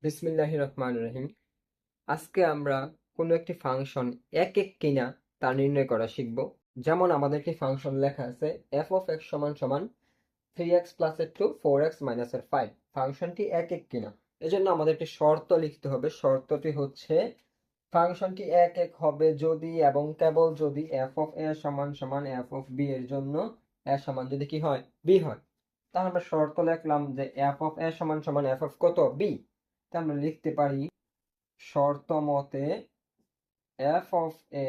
বিসমিল্লাহির রহমানির রহিম। আজকে আমরা কোনো একটি ফাংশন একক কিনা তা নির্ণয় করা শিখব। যেমন আমাদের একটি ফাংশন লেখা আছে এফ অফ এক্স সমান সমান 3x প্লাসের 2 4x মাইনাসের 5। ফাংশনটি একক কিনা, এজন্য আমাদের একটি শর্ত লিখতে হবে। শর্তটি হচ্ছে ফাংশনটি একক হবে যদি এবং কেবল যদি এফ অফ এ সমান সমান এফ অফ বি এর জন্য এ সমান যদি কি হয়, বি হয়। তাহলে আমরা শর্ত লিখলাম যে এফ অফ এ সমান সমান এফ অফ কত, বি। তা আমরা লিখতে পারি শর্ত মতে এফ অফ এ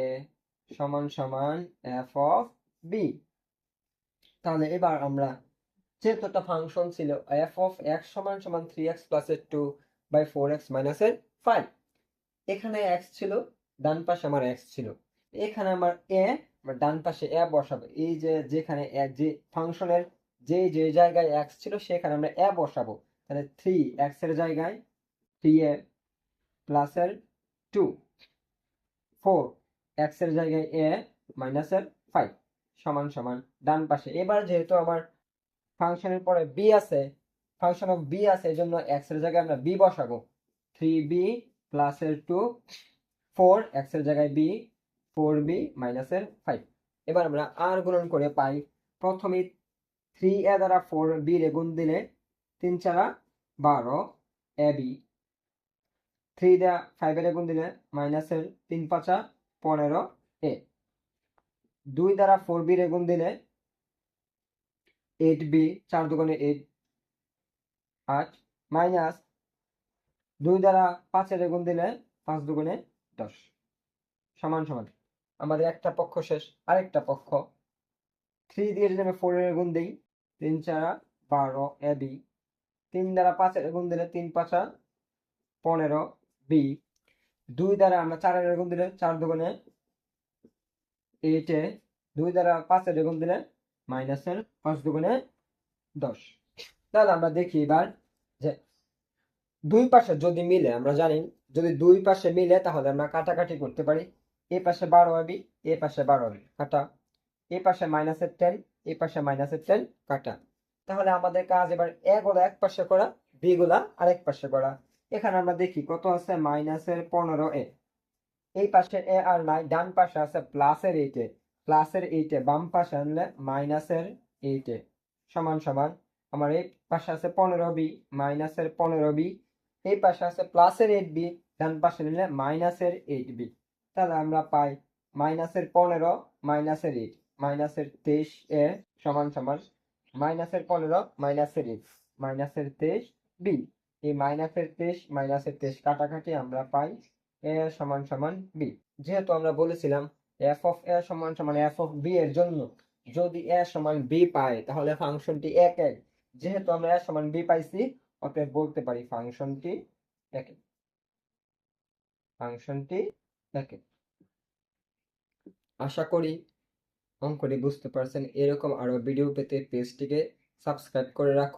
সমান সমান এফ অফ বি। তাহলে এবার আমরা যেহেতু একটা ফাংশন ছিল এফ অফ এক্স সমান সমান 3x প্লাসের 2 বাই 4x মাইনাসের 5, এখানে x ছিল, ডান পাশে আমার x ছিল, এখানে আমার এ, ডান পাশে এ বসাবো। এই যে যেখানে যে ফাংশনের যে জায়গায় x ছিল সেখানে আমরা এ বসাবো। তাহলে 3x এর জায়গায় 3a প্লাসের 2, 4x এর জায়গায় a মাইনাসের 5 সমান সমান ডান পাশে। এবার যেহেতু আমার ফাংশনের পরে b আছে, ফাংশন অফ b আছে, এজন্য x এর জায়গায় আমরা b বসাবো। 3b প্লাসের 2, 4x এর জায়গায় b, 4b মাইনাসের 5। এবার আমরা আর গুণন করে পাই, প্রথমে 3a দ্বারা 4b রে গুণ দিলে 3 4 12 ab, 3 দ্বারা 5 এর গুণ দিলে মাইনাসের 3 5 15 a, 2 দ্বারা 4b রে গুণ দিলে 8b, 4 দুগুণে 8 8, মাইনাস 2 দ্বারা 5 এর গুণ দিলে 5 দুগুণে 10 সমান সমান। আমাদের একটা পক্ষ শেষ, আরেকটা পক্ষ। 3 দিয়ে যদি আমি 4 এর গুণ দিই 3 4 12 ab, 3 দ্বারা 5 এর গুণ দিলে 3 5 15 b, 2 দ্বারা আমরা 4 এর গুণ দিলে 4 দুগুণে 8 এ, 2 দ্বারা 5 এর গুণ দিলে মাইনাসের 5 দুগুণে 10। তাহলে আমরা দেখি এবার যে দুই পাশে যদি মিলে, আমরা জানি যদি দুই পাশে মিলে তাহলে আমরা কাটাকাটি করতে পারি। এ পাশে 12 হবে, এ পাশে 12 হবে, কাটা। এ পাশে মাইনাসের 10, এ পাশে মাইনাসের 10, কাটা। তাহলে আমাদের কাজ এবার এ গুলা এক পাশে করা, বি গুলা আরেক পাশে করা। এখানে আমরা দেখি কত আছে, মাইনাসের 15 এ। এই পাশে এ আর নাই, ডান পাশে আছে প্লাসের 8 এ, প্লাসের 8 এ বাম পাশে আনলে মাইনাসের 8 এ সমান সমান। আমার এই পাশে আছে 15 বি, মাইনাসের 15 বি, এই পাশে আছে প্লাসের 8 বি, ডান পাশে নিলে মাইনাসের 8 বি। তাহলে আমরা পাই মাইনাসের 15 মাইনাসের 8 মাইনাসের 23 এ সমান সমান মাইনাসের 15 মাইনাসের 8 মাইনাসের 23 বি। এই মাইনাসের 23 মাইনাসের 23 কাটাকাটি আমরা পাই এ সমান সমান বি। যেহেতু আমরা বলেছিলাম এফ অফ এ সমান সমান এফ অফ বি এর জন্য যদি এ সমান বি পাই তাহলে ফাংশনটি এক এক। যেহেতু আমরা এ সমান বি পাইছি, অতএব বলতে পারি ফাংশনটি একক। ফাংশনটি একক। আশা করি অঙ্কটি বুঝতে পারছেন। এরকম আরো ভিডিও পেতে পেজটিকে সাবস্ক্রাইব করে রাখুন।